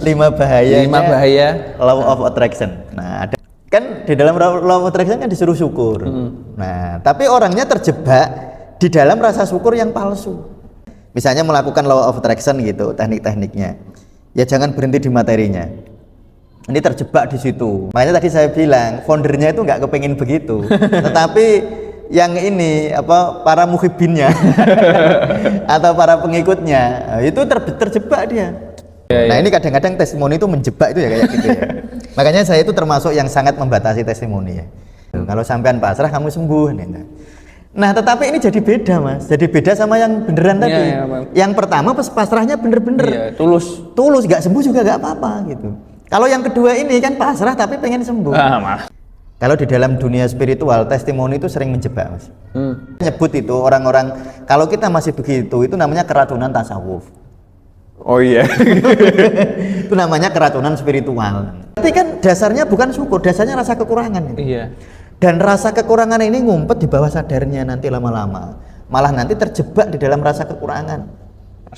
5 bahaya. 5 bahaya law of attraction. Nah, ada kan di dalam law of attraction kan disuruh syukur. Nah, tapi orangnya terjebak di dalam rasa syukur yang palsu. Misalnya melakukan law of attraction gitu, teknik-tekniknya. Ya jangan berhenti di materinya. Ini terjebak di situ. Makanya tadi saya bilang, foundernya itu nggak kepengin begitu. Tetapi yang ini para muhibinnya atau para pengikutnya itu terjebak dia. Nah, ini kadang-kadang testimoni itu menjebak itu ya kayak gitu ya. Makanya saya itu termasuk yang sangat membatasi testimoni ya. Kalau sampean pasrah kamu sembuh nih. Nah, tetapi ini jadi beda, Mas. Jadi beda sama yang beneran tadi. Yang pertama pasrahnya bener-bener tulus, nggak sembuh juga nggak apa-apa gitu. Kalau yang kedua ini kan pasrah tapi pengen sembuh. Kalau di dalam dunia spiritual, testimoni itu sering menjebak, Mas. Nyebut itu orang-orang, kalau kita masih begitu, itu namanya keracunan tasawuf. Oh iya. Itu namanya keracunan spiritual. Tapi kan dasarnya bukan syukur, dasarnya rasa kekurangan. Iya. Dan rasa kekurangan ini ngumpet di bawah sadarnya nanti lama-lama. Malah nanti terjebak di dalam rasa kekurangan.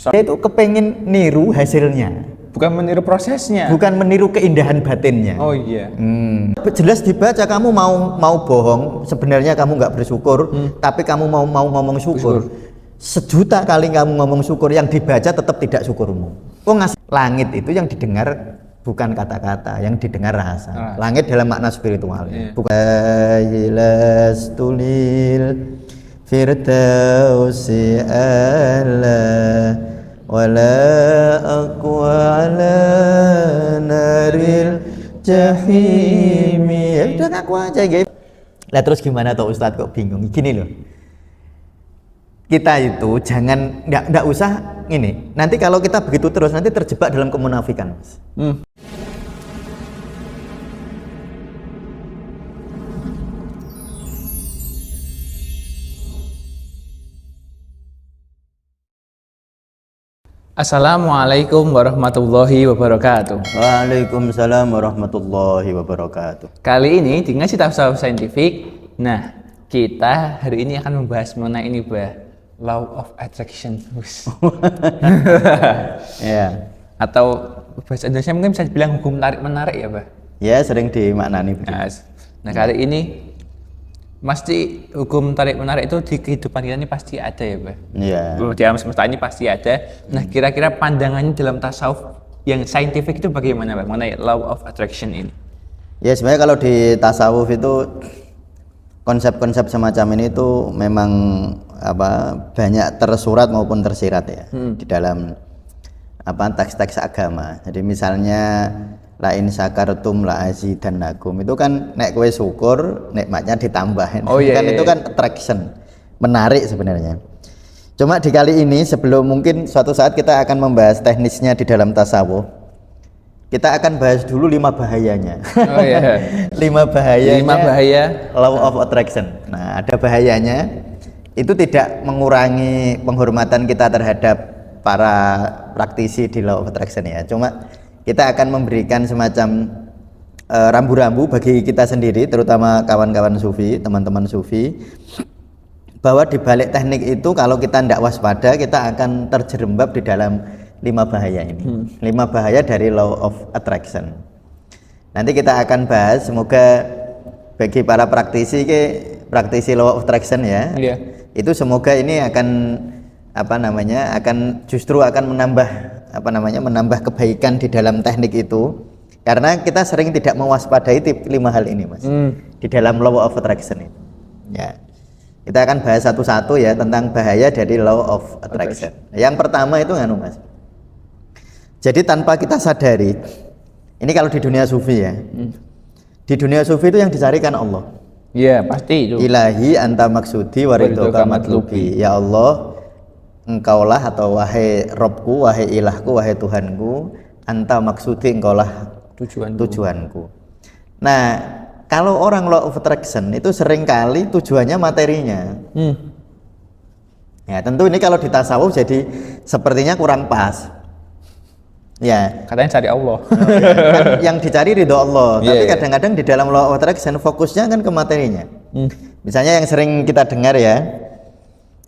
Dia itu kepengen niru hasilnya. Bukan meniru prosesnya. Bukan meniru keindahan batinnya. Oh iya. Jelas dibaca kamu mau bohong, sebenarnya kamu nggak bersyukur, tapi kamu mau ngomong syukur. 1.000.000 kali kamu ngomong syukur, yang dibaca tetap tidak syukurmu. Ngasih langit itu yang didengar bukan kata-kata, yang didengar rasa. Langit dalam makna spiritual. Bukan ilas tulil firdausi ala wala aqwa ala naril jahimi. Ya udah ngaku aja guys. Lah terus gimana toh Ustadz kok bingung? Gini loh. Kita itu jangan enggak usah ini. Nanti kalau kita begitu terus nanti terjebak dalam kemunafikan, Mas. Assalamualaikum warahmatullahi wabarakatuh. Waalaikumsalam warahmatullahi wabarakatuh. Kali ini di Ngaji Tasawuf Saintifik. Nah, kita hari ini akan membahas mengenai ini, Law of Attraction. Ya. Atau bahasa Indonesia mungkin bisa dibilang hukum tarik menarik ya, Ya, sering dimaknani. Nah, kali ini pasti hukum tarik menarik itu di kehidupan kita ini pasti ada ya, Iya. Di alam semesta ini pasti ada. Nah, kira-kira pandangannya dalam tasawuf yang saintifik itu bagaimana, mengenai law of attraction ini? Ya, sebenarnya kalau di tasawuf itu konsep-konsep semacam ini itu memang banyak tersurat maupun tersirat ya di dalam teks-teks agama. Jadi misalnya la in syakartum la azidannakum, itu kan nek kowe syukur nikmatnya ditambah. Itu kan attraction, menarik sebenarnya. Cuma di kali ini sebelum mungkin suatu saat kita akan membahas teknisnya di dalam tasawuf, kita akan bahas dulu 5 bahayanya. 5 bahaya law of attraction. Nah, ada bahayanya. Itu tidak mengurangi penghormatan kita terhadap para praktisi di law of attraction ya. Cuma kita akan memberikan semacam rambu-rambu bagi kita sendiri, terutama kawan-kawan sufi, teman-teman sufi, bahwa di balik teknik itu kalau kita tidak waspada, kita akan terjerembab di dalam 5 bahaya ini. 5 bahaya dari law of attraction. Nanti kita akan bahas, semoga bagi para praktisi law of attraction ya. Itu semoga ini akan justru akan menambah kebaikan di dalam teknik itu, karena kita sering tidak mewaspadai 5 hal ini, Mas. Di dalam law of attraction ini. Ya. Kita akan bahas satu-satu ya tentang bahaya dari law of attraction. Yang pertama itu Mas. Jadi tanpa kita sadari, ini kalau di dunia sufi ya. Di dunia sufi itu yang dicarikan Allah. Iya, pasti itu. Ilahi anta maksudi waridhoka matlubi. Ya Allah, engkaulah atau wahai Robku, wahai ilahku, wahai Tuhanku, anta maksudi, engkaulah tujuanku. Nah, kalau orang law of attraction itu seringkali tujuannya materinya. Ya, tentu ini kalau di tasawuf jadi sepertinya kurang pas. Ya, katanya cari Allah. Kan yang dicari ridho Allah. Tapi kadang-kadang di dalam law of attraction fokusnya kan ke materinya. Misalnya yang sering kita dengar ya,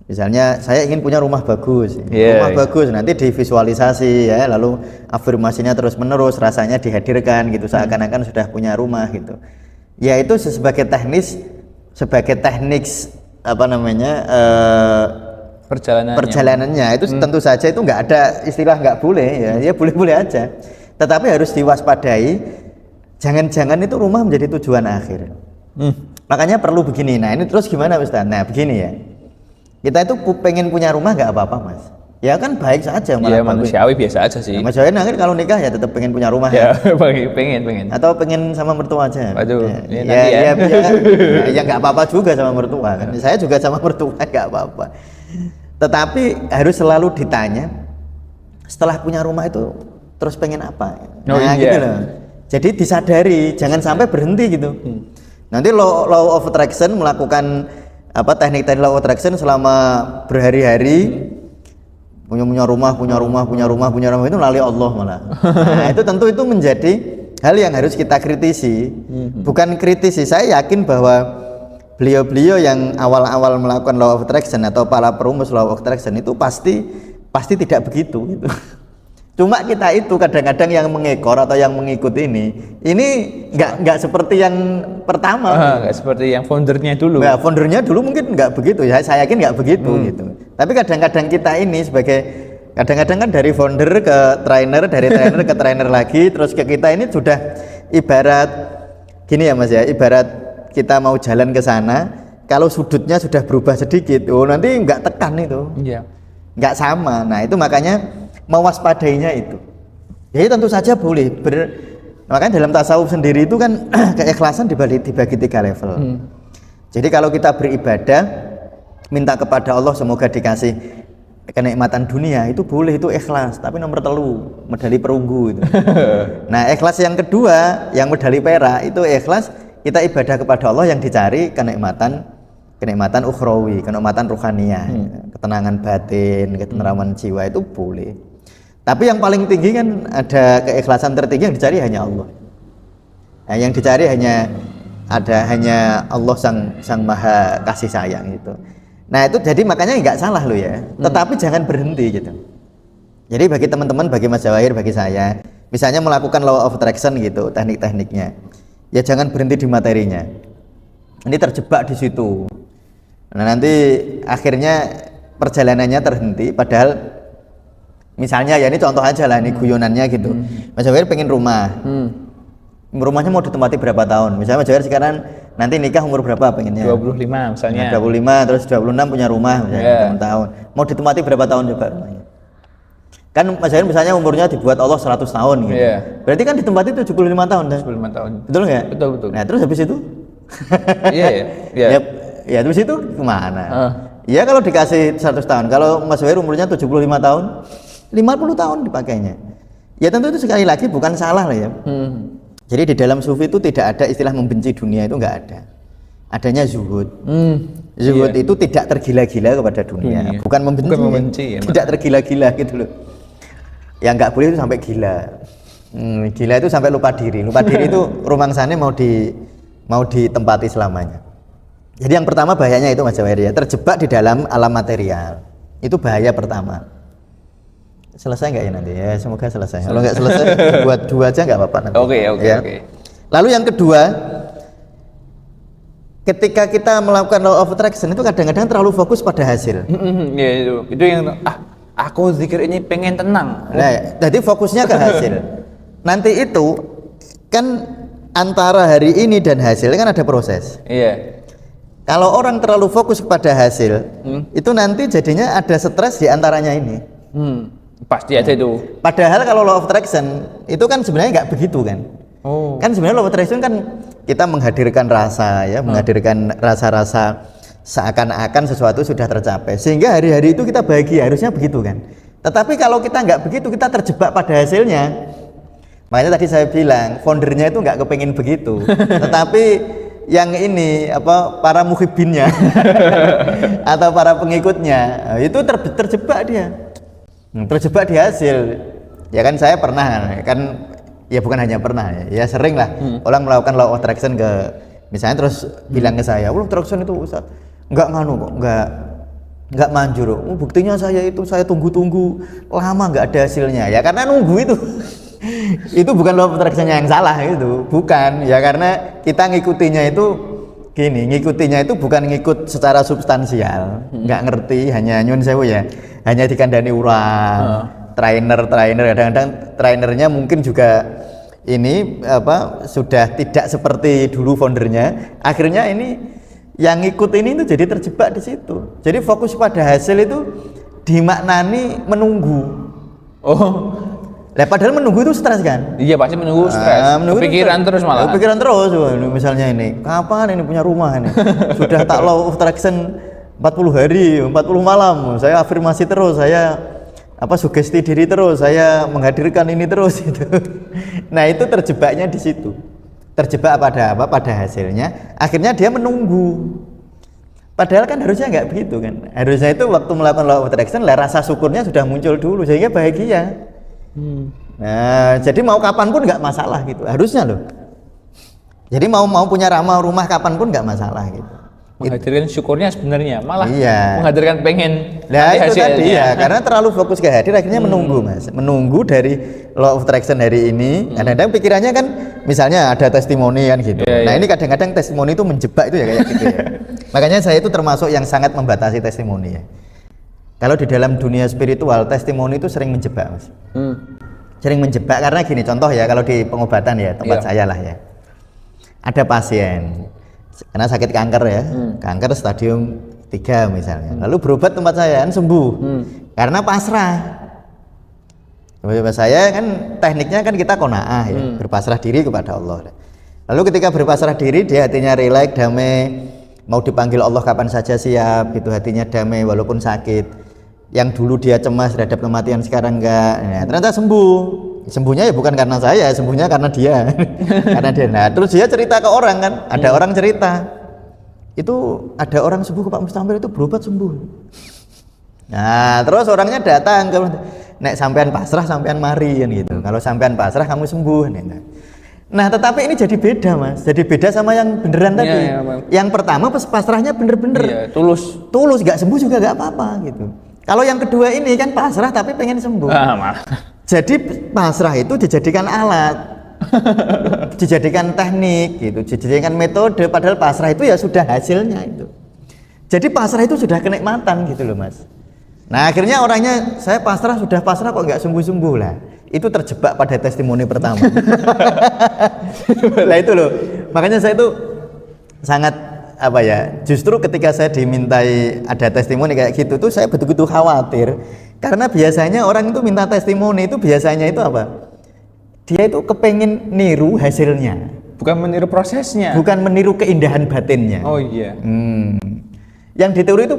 Misalnya saya ingin punya rumah bagus, Yeah, rumah bagus nanti divisualisasi ya, lalu afirmasinya terus menerus, rasanya dihadirkan gitu, seakan-akan sudah punya rumah gitu. Ya itu sebagai teknik apa namanya perjalanannya itu tentu saja itu nggak ada istilah nggak boleh ya boleh-boleh aja. Tetapi harus diwaspadai, jangan-jangan itu rumah menjadi tujuan akhir. Makanya perlu begini. Nah ini terus gimana Ustaz? Nah begini ya. Kita itu pengen punya rumah nggak apa-apa Mas. Ya kan baik saja malah. Ya manusiawi biasa aja sih. Nah, manusiawi kan kalau nikah ya tetap pengen punya rumah ya. pengen. Atau pengen sama mertua aja. Waduh. Ya nggak apa-apa juga sama mertua kan. Saya juga sama mertua nggak apa-apa. Tetapi harus selalu ditanya setelah punya rumah itu terus pengen apa? Nah gitu loh. Jadi disadari, jangan sampai berhenti gitu. Nanti law of attraction melakukan teknik-teknik law of attraction selama berhari-hari, punya rumah itu melalui Allah malah. Nah, itu tentu itu menjadi hal yang harus kita kritisi. Bukan kritisi, saya yakin bahwa beliau-beliau yang awal-awal melakukan law of attraction atau para perumus law of attraction itu pasti tidak begitu gitu. Cuma kita itu kadang-kadang yang mengekor atau yang mengikut ini nggak seperti yang pertama. Nggak seperti yang foundernya dulu. Nggak, foundernya dulu mungkin nggak begitu ya, saya yakin nggak begitu gitu. Tapi kadang-kadang kita ini kadang-kadang kan dari founder ke trainer, dari trainer ke trainer lagi, terus ke kita ini sudah ibarat gini ya Mas ya, ibarat kita mau jalan ke sana, kalau sudutnya sudah berubah sedikit, nanti nggak tekan itu, nggak sama. Nah itu makanya mewaspadainya itu. Jadi tentu saja boleh. Makanya dalam tasawuf sendiri itu kan keikhlasan dibagi 3 level. Jadi kalau kita beribadah minta kepada Allah semoga dikasih kenikmatan dunia itu boleh, itu ikhlas. Tapi nomor 3 medali perunggu itu. Nah ikhlas yang kedua yang medali perak itu ikhlas kita ibadah kepada Allah yang dicari kenikmatan ukhrawi, kenikmatan ruhaniyah, ketenangan batin, ketenteraman jiwa itu boleh. Tapi yang paling tinggi kan ada keikhlasan tertinggi yang dicari hanya Allah. Nah, yang dicari hanya Allah sang maha kasih sayang itu. Nah itu jadi makanya nggak salah loh ya. Tetapi jangan berhenti gitu. Jadi bagi teman-teman, bagi Mas Jawahir, bagi saya, misalnya melakukan law of attraction gitu, teknik-tekniknya, ya jangan berhenti di materinya. Ini terjebak di situ. Nah nanti akhirnya perjalanannya terhenti. Padahal misalnya ya ini contoh aja lah, ini guyonannya gitu. Mas Jawahir pengen rumah. Rumahnya mau ditempati berapa tahun? Misalnya Mas Jawahir sekarang nanti nikah umur berapa pengennya? 25 misalnya. 25 terus 26 punya rumah misalnya 6 tahun. Mau ditempati berapa tahun coba rumahnya? Kan Mas Jawahir misalnya umurnya dibuat Allah 100 tahun gitu. Berarti kan ditempati 75 tahun kan? 75 tahun. Betul nggak? Betul. Nah, terus habis itu? Iya. Ya terus itu kemana? Ya kalau dikasih 100 tahun. Kalau Mas Jawahir umurnya 75 tahun, 50 tahun dipakainya. Ya tentu itu sekali lagi bukan salah lah ya. Jadi di dalam sufi itu tidak ada istilah membenci dunia, itu enggak ada. Adanya zuhud. Zuhud itu tidak tergila-gila kepada dunia. Bukan membenci ya, tidak tergila-gila gitu loh. Yang enggak boleh itu sampai gila. Gila itu sampai lupa diri. Lupa diri itu rumangsane mau ditempati selamanya. Jadi yang pertama bahayanya itu Mas Jawahir ya, terjebak di dalam alam material. Itu bahaya pertama. Selesai nggak ya nanti? Ya semoga selesai. Kalau nggak selesai buat 2 aja nggak apa-apa nanti. Oke. Lalu yang kedua, ketika kita melakukan law of attraction itu kadang-kadang terlalu fokus pada hasil. Ya itu yang aku zikir ini pengen tenang. Nah, jadi fokusnya ke hasil. Nanti itu kan antara hari ini dan hasil kan ada proses. Iya. Kalau orang terlalu fokus kepada hasil, itu nanti jadinya ada stres di antaranya ini. Pasti aja itu. Padahal kalau law of attraction itu kan sebenarnya nggak begitu kan. Kan sebenarnya law of attraction kan kita menghadirkan rasa ya, menghadirkan rasa-rasa seakan-akan sesuatu sudah tercapai. Sehingga hari-hari itu kita bahagia, harusnya begitu kan. Tetapi kalau kita nggak begitu, kita terjebak pada hasilnya. Makanya tadi saya bilang, foundernya itu nggak kepengen begitu. Tetapi yang ini para muhibinnya atau para pengikutnya itu terjebak dia. Terjebak di hasil. Ya kan saya pernah kan, ya bukan hanya pernah ya sering lah orang melakukan law of attraction ke misalnya terus bilang ke saya, "Law of attraction itu Ustaz enggak nganu kok, nggak manjur. Buktinya saya tunggu-tunggu lama nggak ada hasilnya. Ya karena nunggu itu itu bukan law of attraction yang salah itu, bukan. Ya karena kita ngikutinya itu gini, ngikutinya itu bukan ngikut secara substansial, nggak ngerti, hanya nyun sewu ya, hanya dikandani orang, trainer kadang-kadang trainernya mungkin juga ini sudah tidak seperti dulu foundernya, akhirnya ini yang ngikut ini itu jadi terjebak di situ. Jadi fokus pada hasil itu dimaknani menunggu. Oh, lah padahal menunggu itu stres kan? Iya pasti menunggu stres. Pikiran terus malah. Pikiran terus. Misalnya ini, kapan ini punya rumah ini? Sudah tak law of attraction 40 hari, 40 malam. Saya afirmasi terus, saya sugesti diri terus, saya menghadirkan ini terus itu. Nah itu terjebaknya di situ. Terjebak pada pada hasilnya, akhirnya dia menunggu. Padahal kan harusnya nggak begitu kan? Harusnya itu waktu melakukan law of attraction, rasa syukurnya sudah muncul dulu sehingga bahagia. Nah, jadi mau kapan pun nggak masalah gitu. Harusnya loh. Jadi mau punya rumah kapan pun nggak masalah gitu. Menghadirkan syukurnya sebenarnya malah iya. Menghadirkan pengen itu tadi ya, karena terlalu fokus ke hadir akhirnya menunggu Mas, menunggu dari law of attraction hari ini. Kadang-kadang pikirannya kan misalnya ada testimoni kan gitu. Nah ini kadang-kadang testimoni itu menjebak itu ya kayak gitu ya. Makanya saya itu termasuk yang sangat membatasi testimoni ya. Kalau di dalam dunia spiritual testimoni itu sering menjebak Mas. Sering menjebak karena gini, contoh ya, kalau di pengobatan ya tempat saya lah ya, ada pasien karena sakit kanker ya, kanker stadium 3 misalnya, lalu berobat tempat saya kan sembuh karena pasrah. Saya kan tekniknya kan kita qanaah ya, berpasrah diri kepada Allah. Lalu ketika berpasrah diri dia hatinya rileks, damai, mau dipanggil Allah kapan saja siap gitu, hatinya damai walaupun sakit. Yang dulu dia cemas terhadap kematian sekarang enggak, nah, ternyata sembuh. Sembuhnya ya bukan karena saya, sembuhnya karena dia. Karena dia. Nah, terus dia cerita ke orang kan, ada orang cerita. Itu ada orang sembuh ke Pak Mustamir itu berobat sembuh. Nah, terus orangnya datang ke, nek sampean pasrah sampean mari kan gitu. Kalau sampean pasrah kamu sembuh. Nah, tetapi ini jadi beda Mas. Jadi beda sama yang beneran tadi. Yang pertama pasrahnya bener-bener. Tulus, nggak sembuh juga nggak apa-apa gitu. Kalau yang kedua ini kan pasrah tapi pengen sembuh. Jadi pasrah itu dijadikan alat, dijadikan teknik gitu, dijadikan metode. Padahal pasrah itu ya sudah hasilnya itu. Jadi pasrah itu sudah kenikmatan gitu loh Mas. Nah akhirnya orangnya, saya pasrah sudah pasrah kok nggak sembuh-sembuh lah. Itu terjebak pada testimoni pertama. Nah itu loh. Makanya saya itu sangat justru ketika saya dimintai ada testimoni kayak gitu tuh saya betul-betul khawatir, karena biasanya orang itu minta testimoni itu biasanya itu dia itu kepengen niru hasilnya, bukan meniru prosesnya, bukan meniru keindahan batinnya. Oh iya. Yang ditiru itu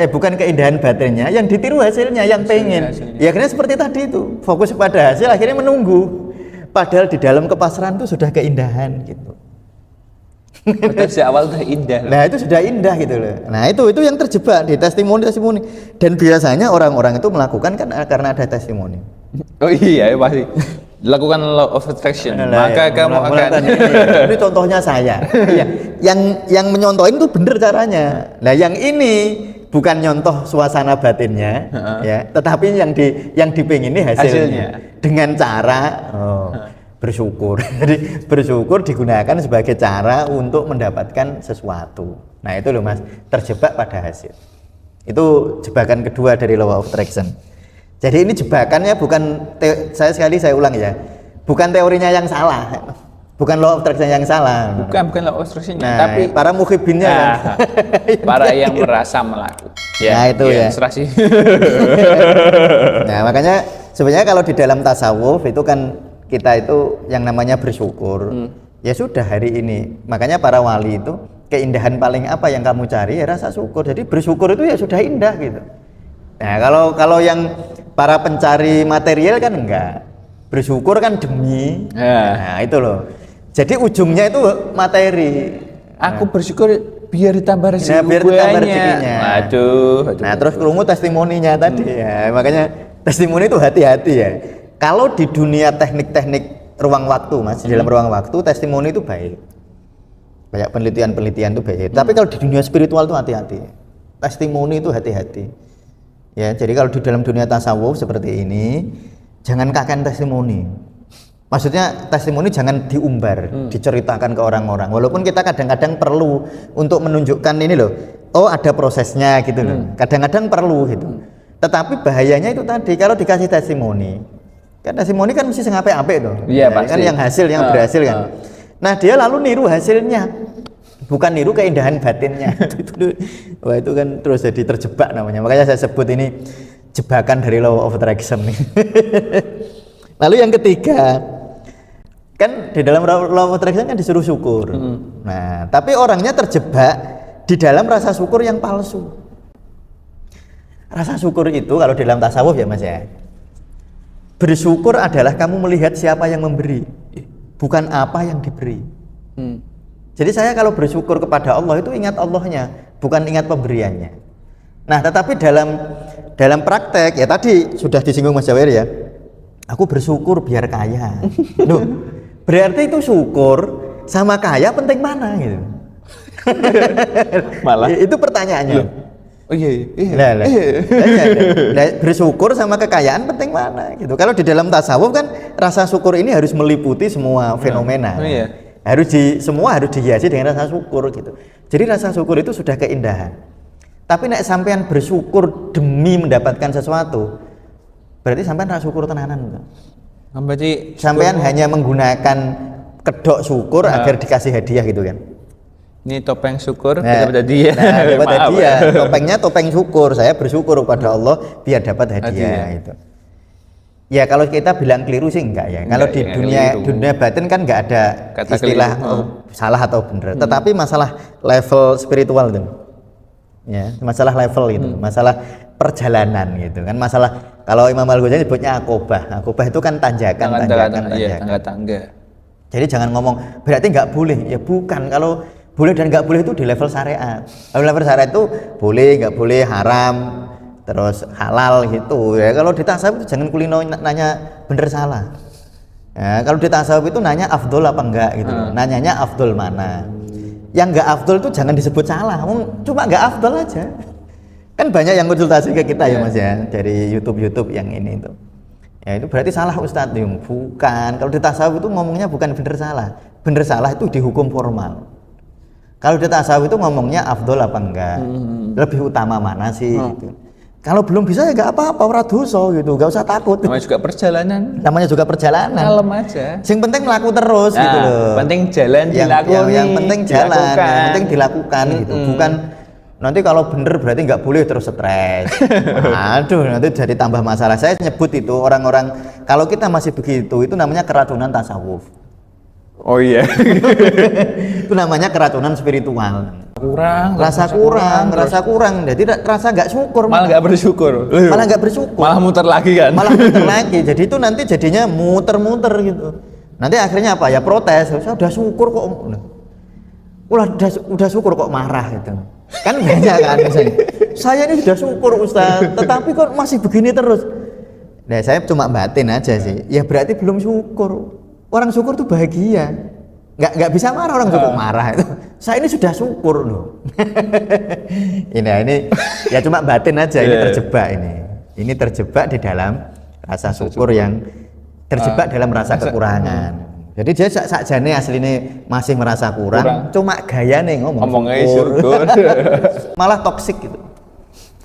bukan keindahan batinnya, yang ditiru hasilnya, yang pengen hasilnya. Ya akhirnya seperti tadi itu, fokus pada hasil akhirnya menunggu, padahal di dalam kepasrahan itu sudah keindahan gitu. Sejak awal sudah indah. Nah itu sudah indah gitu loh. Nah itu yang terjebak di testimoni. Dan biasanya orang-orang itu melakukan kan karena ada testimoni. Oh iya pasti. Lakukan law of attraction. Maka kamu akan. Ini contohnya saya. Yang menyontohin itu bener caranya. Nah yang ini bukan nyontoh suasana batinnya, ya, tetapi yang dipengini hasilnya. Dengan cara bersyukur. Jadi bersyukur digunakan sebagai cara untuk mendapatkan sesuatu. Nah itu loh Mas, terjebak pada hasil. Itu jebakan kedua dari law of attraction. Jadi ini jebakannya bukan saya ulang ya, bukan teorinya yang salah, bukan law of attraction yang salah. Bukan law of attraction, tapi para mukhibinnya para yang merasa melakukan. Ya, nah itu ya. Serasi. Nah makanya sebenarnya kalau di dalam tasawuf itu kan kita itu yang namanya bersyukur. Ya sudah hari ini. Makanya para wali itu keindahan paling apa yang kamu cari ya rasa syukur. Jadi bersyukur itu ya sudah indah gitu. Nah kalau yang para pencari material kan enggak. Bersyukur kan demi. Nah itu loh. Jadi ujungnya itu materi. Aku bersyukur biar ditambah rezeki. Nah, biar ditambah rezekinya. Aduh. Nah terus kerungu testimoninya tadi ya. Makanya testimoni itu hati-hati ya. Kalau di dunia teknik-teknik ruang waktu Mas, di dalam ruang waktu testimoni itu baik. Banyak penelitian-penelitian itu baik. Tapi kalau di dunia spiritual itu hati-hati. testimoni itu hati-hati. Ya, jadi kalau di dalam dunia tasawuf seperti ini, jangan kakek testimoni. Maksudnya testimoni jangan diumbar, diceritakan ke orang-orang. Walaupun kita kadang-kadang perlu untuk menunjukkan ini loh, oh ada prosesnya gitu loh. Kadang-kadang perlu gitu. Tetapi bahayanya itu tadi kalau dikasih testimoni, kan testimoni kan mesti sengape-ape tuh. Iya, ya, kan yang hasil yang berhasil kan. Nah dia lalu niru hasilnya, bukan niru keindahan batinnya. Wah itu kan terus jadi terjebak namanya. Makanya saya sebut ini jebakan dari law of attraction. Lalu yang ketiga, kan di dalam law of attraction kan disuruh syukur. Nah, tapi orangnya terjebak di dalam rasa syukur yang palsu. Rasa syukur itu kalau di dalam tasawuf ya Mas ya, bersyukur adalah kamu melihat siapa yang memberi, bukan apa yang diberi. Jadi saya kalau bersyukur kepada Allah itu ingat Allahnya, bukan ingat pemberiannya. Nah, tetapi dalam praktek ya tadi sudah disinggung Mas Jawir ya, aku bersyukur biar kaya. Loh, berarti itu syukur sama kaya penting mana gitu? Malah itu pertanyaannya. Loh. Oh iya. Nah, bersyukur sama kekayaan penting mana gitu. Kalau di dalam tasawuf kan rasa syukur ini harus meliputi semua fenomena. Oh iya. Semua harus dihiasi dengan rasa syukur gitu. Jadi rasa syukur itu sudah keindahan. Tapi nek sampean bersyukur demi mendapatkan sesuatu, berarti sampean rasa syukur tenanan. Berarti Sampean hanya menggunakan kedok syukur agar dikasih hadiah gitu kan. Ini topeng syukur, kita dapat hadiah. Nah, dapat hadiah. Topengnya topeng syukur. Saya bersyukur kepada Allah biar dapat hadiah itu. Ya kalau kita bilang keliru sih enggak ya. Kalau di dunia batin kan enggak ada kata istilah salah atau benar. Tetapi masalah level spiritual itu. Ya, masalah level itu, masalah perjalanan gitu kan. Masalah kalau Imam Al-Ghazali sebutnya akobah. Akobah itu kan tanjakan. Tangga. Jadi jangan ngomong berarti enggak boleh. Ya bukan, kalau boleh dan nggak boleh itu di level syariat. Kalau level syariat itu boleh, nggak boleh, haram, terus halal gitu. Ya kalau di tasawuf itu jangan kulino nanya bener salah. Ya, kalau di tasawuf itu nanya afdol apa enggak gitu. Nanyanya afdol mana. Yang nggak afdol itu jangan disebut salah. Cuma nggak afdol aja. Kan banyak yang konsultasi ke kita ya Mas ya dari YouTube yang ini itu. Ya itu berarti salah Ustadz. Bukan. Kalau di tasawuf itu ngomongnya bukan bener salah. Bener salah itu dihukum formal. Kalau di tasawuf itu ngomongnya afdol apa enggak, lebih utama mana sih gitu. Kalau belum bisa ya nggak apa-apa, ora dosa gitu, nggak usah takut. Namanya juga perjalanan. Kalem aja. Yang penting melaku terus gitu loh. Penting jalan dilakoni. Yang penting jalan, yang penting dilakukan gitu. Bukan nanti kalau bener berarti nggak boleh terus stres. Aduh, nanti jadi tambah masalah. Saya nyebut itu orang-orang kalau kita masih begitu itu namanya keracunan tasawuf. Oh iya. Itu namanya keracunan spiritual. Rasa kurang. Jadi rasa nggak syukur. Malah nggak bersyukur. Malah muter lagi kan. Jadi itu nanti jadinya muter-muter gitu. Nanti akhirnya apa ya, protes. Saya udah syukur kok. Udah syukur kok marah gitu. Kan banyak kan misalnya. Saya ini sudah syukur Ustaz, tetapi kok masih begini terus. Nah, saya cuma batin aja sih. Ya berarti belum syukur. Orang syukur tuh bahagia, nggak bisa marah orang syukur marah itu. Saya ini sudah syukur loh. ini ya cuma batin aja, ini terjebak ini terjebak di dalam rasa syukur yang terjebak dalam rasa kekurangan. Jadi dia sakjane aslinya masih merasa kurang. Cuma gaya nih ngomong syukur. Malah toksik gitu,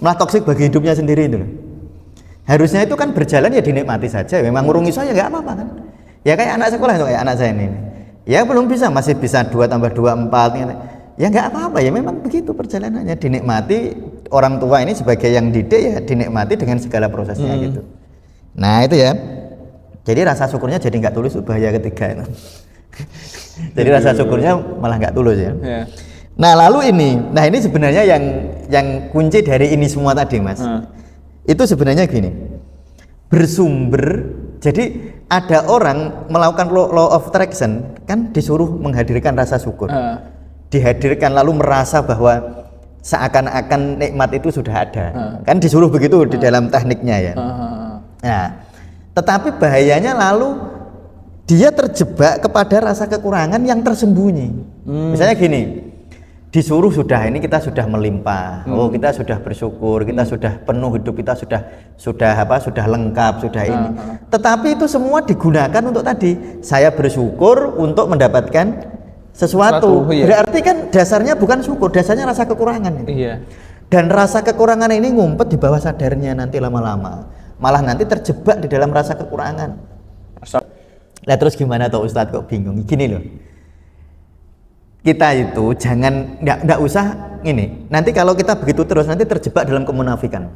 malah toksik bagi hidupnya sendiri itu. Harusnya itu kan berjalan ya dinikmati saja. Memang ngurungi saya nggak apa-apa kan. Ya kayak anak sekolah itu, kayak anak saya ini. Ya belum bisa, masih bisa 2 tambah 2 4. Ya nggak apa-apa, ya memang begitu perjalanannya. Dinikmati, orang tua ini sebagai yang didik ya dinikmati dengan segala prosesnya gitu. Nah itu ya. Jadi rasa syukurnya jadi nggak tulus, bahaya ketiga itu. Jadi rasa syukurnya malah nggak tulus ya. Nah lalu ini sebenarnya yang kunci dari ini semua tadi Mas. Itu sebenarnya gini. Bersumber, jadi ada orang melakukan law of attraction kan disuruh menghadirkan rasa syukur, dihadirkan lalu merasa bahwa seakan-akan nikmat itu sudah ada, kan disuruh begitu di dalam tekniknya ya. Nah, tetapi bahayanya lalu dia terjebak kepada rasa kekurangan yang tersembunyi. Misalnya gini, disuruh sudah ini kita sudah melimpah. Oh, kita sudah bersyukur, kita sudah penuh hidup kita sudah lengkap, sudah ini. Tetapi itu semua digunakan untuk tadi. Saya bersyukur untuk mendapatkan sesuatu. Iya. Berarti kan dasarnya bukan syukur, dasarnya rasa kekurangan. Iya. Dan rasa kekurangan ini ngumpet di bawah sadarnya nanti lama-lama. Malah nanti terjebak di dalam rasa kekurangan. Lah terus gimana toh Ustadz kok bingung? Gini loh. Kita itu jangan nggak usah ini. Nanti kalau kita begitu terus nanti terjebak dalam kemunafikan.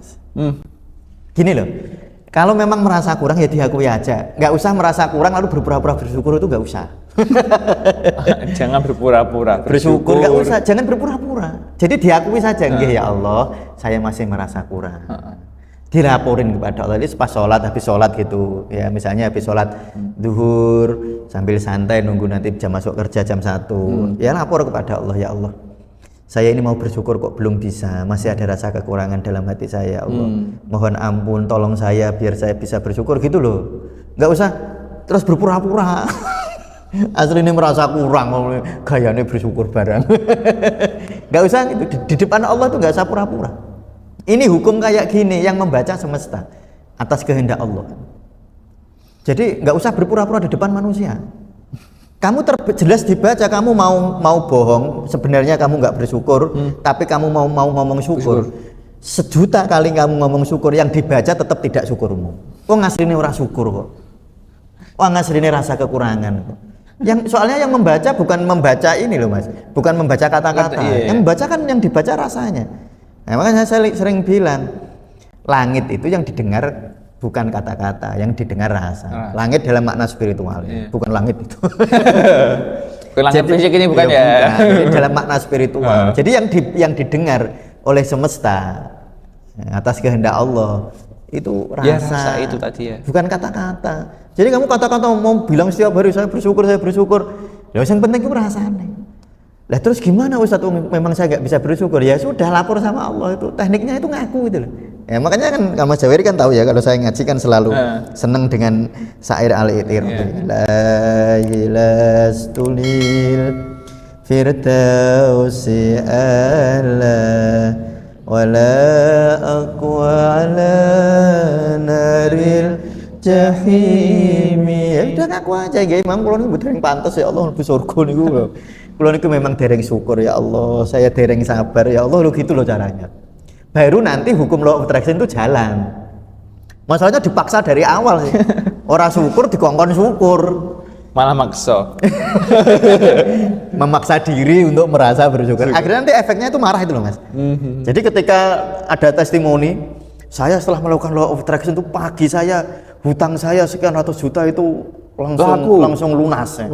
Gini loh. Kalau memang merasa kurang ya diakui aja. Nggak usah merasa kurang lalu berpura-pura bersyukur, itu nggak usah. Jangan berpura-pura bersyukur nggak usah, jangan berpura-pura. Jadi diakui saja, nggih ya Allah, saya masih merasa kurang. Dilaporin kepada Allah. Ini pas sholat, habis sholat gitu ya, misalnya habis sholat duhur sambil santai nunggu nanti jam masuk kerja jam 1, ya lapor kepada Allah, ya Allah saya ini mau bersyukur kok belum bisa, masih ada rasa kekurangan dalam hati saya, ya Allah mohon ampun, tolong saya biar saya bisa bersyukur gitu loh. Nggak usah terus berpura-pura asli ini merasa kurang gayanya bersyukur barang. Nggak usah gitu. Di depan Allah tuh nggak usah pura-pura. Ini hukum kayak gini yang membaca semesta atas kehendak Allah. Jadi nggak usah berpura-pura di depan manusia. Kamu jelas dibaca kamu mau bohong, sebenarnya kamu nggak bersyukur, tapi kamu mau ngomong syukur. 1.000.000 kali kamu ngomong syukur, yang dibaca tetap tidak syukurmu. Oh ngasih ini orang syukur kok. Oh ngasih ini rasa kekurangan kok. Soalnya yang membaca bukan membaca ini loh Mas, bukan membaca kata-kata. Yang membaca kan yang dibaca rasanya. Nah, makanya saya sering bilang, langit itu yang didengar bukan kata-kata, yang didengar rasa. Langit dalam makna spiritual, bukan langit itu. Langit fisik ini bukan ya. Bukan. Jadi dalam makna spiritual. Jadi yang didengar oleh semesta atas kehendak Allah itu rasa. Ya, rasa itu tadi ya. Bukan kata-kata. Jadi kamu kata-kata mau bilang setiap hari saya bersyukur. Ya yang penting itu rasanya. Lah terus gimana Ustadz? Memang saya nggak bisa bersyukur. Ya sudah, lapor sama Allah, itu tekniknya itu ngaku itu loh. Ya makanya kan Mas Jaweri kan tahu ya, kalau saya ngaji kan selalu seneng dengan syair al-itir. La ilastulil firdausi ala wala aqwa ala naril jahimi. Ya udah ngaku aja nggih, Imam kula niku dereng pantes ya Allah mlebu surga niku. Kula niku memang dereng syukur ya Allah, saya dereng sabar ya Allah, lho gitu loh caranya. Baru nanti hukum law of attraction itu jalan. Masalahnya dipaksa dari awal sih. Orang syukur dikongkon syukur. Malah maksa. Memaksa diri untuk merasa bersyukur. Akhirnya nanti efeknya itu marah itu loh Mas. Jadi ketika ada testimoni, saya setelah melakukan law of attraction itu pagi saya, hutang saya sekian ratus juta itu langsung lunas ya.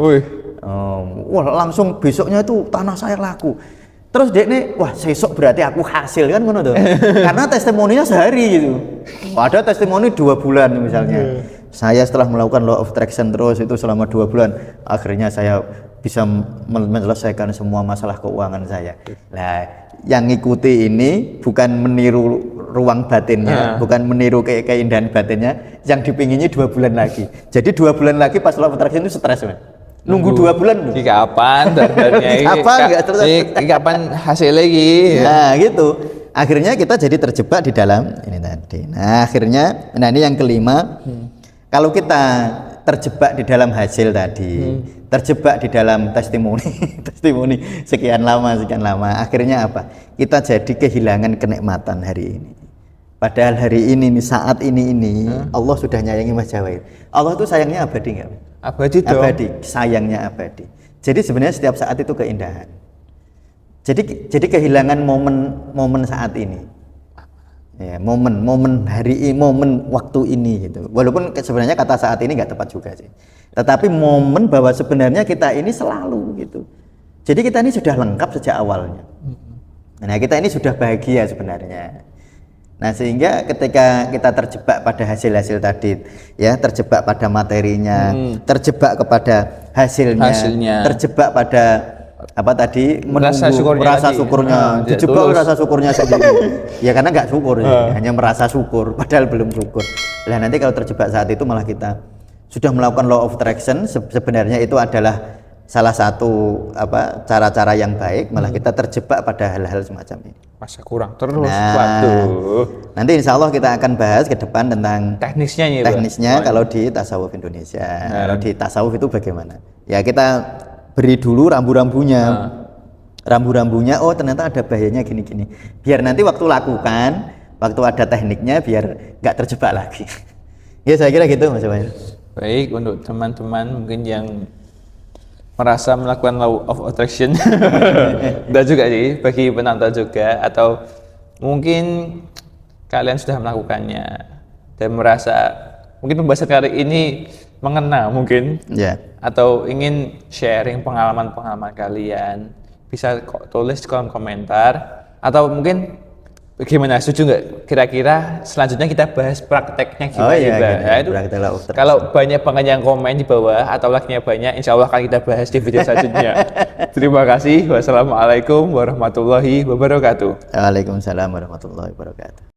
Wah langsung besoknya itu tanah saya laku. Terus dek nih, wah sesok berarti aku hasil kan ngono tuh. Karena testimoninya sehari gitu. Ada testimoni 2 bulan misalnya. Saya setelah melakukan law of attraction terus itu selama 2 bulan, akhirnya saya bisa menyelesaikan semua masalah keuangan saya. Nah, yang ngikuti ini bukan meniru ruang batinnya, bukan meniru keindahan batinnya, yang dipinginnya 2 bulan lagi. Jadi 2 bulan lagi pas law of attraction itu stres Mas. Nunggu 2 bulan loh. Ini kapan daftarnya ini? Kapan hasil lagi? Nah gitu. Akhirnya kita jadi terjebak di dalam ini tadi. Nah akhirnya, nah ini yang kelima. Kalau kita terjebak di dalam hasil tadi, terjebak di dalam testimoni sekian lama, akhirnya apa? Kita jadi kehilangan kenikmatan hari ini. Padahal hari ini, saat ini Allah sudah nyayangi Mas Jawair. Allah tuh sayangnya abadi nggak? Abadi dong. Abadi, sayangnya abadi. Jadi sebenarnya setiap saat itu keindahan. Jadi kehilangan momen saat ini. Ya, momen hari ini, momen waktu ini gitu. Walaupun sebenarnya kata saat ini nggak tepat juga sih. Tetapi momen bahwa sebenarnya kita ini selalu gitu. Jadi kita ini sudah lengkap sejak awalnya. Nah, kita ini sudah bahagia sebenarnya. Nah, sehingga ketika kita terjebak pada hasil-hasil tadi, ya, terjebak pada materinya, terjebak kepada hasilnya, terjebak pada apa tadi, menunggu rasa syukurnya, dijebak rasa syukurnya sendiri. Ya karena nggak syukur, hanya merasa syukur, padahal belum syukur. Nah, nanti kalau terjebak saat itu malah kita sudah melakukan law of attraction, sebenarnya itu adalah salah satu cara-cara yang baik, malah kita terjebak pada hal-hal semacam ini. Masa kurang terus. Nah, Waduh. nanti insya Allah kita akan bahas ke depan tentang Teknisnya nih, Bang. teknisnya kalau di tasawuf Indonesia. Kalau di tasawuf itu bagaimana? Ya kita beri dulu rambu-rambunya. Rambu-rambunya, oh ternyata ada bahayanya gini-gini. Biar nanti waktu lakukan, waktu ada tekniknya, biar nggak terjebak lagi. Ya saya kira gitu Mas Wahid. Baik, untuk teman-teman mungkin yang merasa melakukan law of attraction dan juga sih bagi penonton juga, atau mungkin kalian sudah melakukannya dan merasa mungkin pembahasan kali ini mengena mungkin, Ya. atau ingin sharing pengalaman-pengalaman kalian, bisa tulis di kolom komentar, atau mungkin bagaimana, setuju nggak kira-kira selanjutnya kita bahas prakteknya gimana? Oh iya, juga. gini, Nah, itu praktek law of attraction. kalau banyak banget yang komen di bawah atau like-nya banyak, insya Allah akan kita bahas di video selanjutnya. Terima kasih. Wassalamualaikum warahmatullahi wabarakatuh. Waalaikumsalam warahmatullahi wabarakatuh.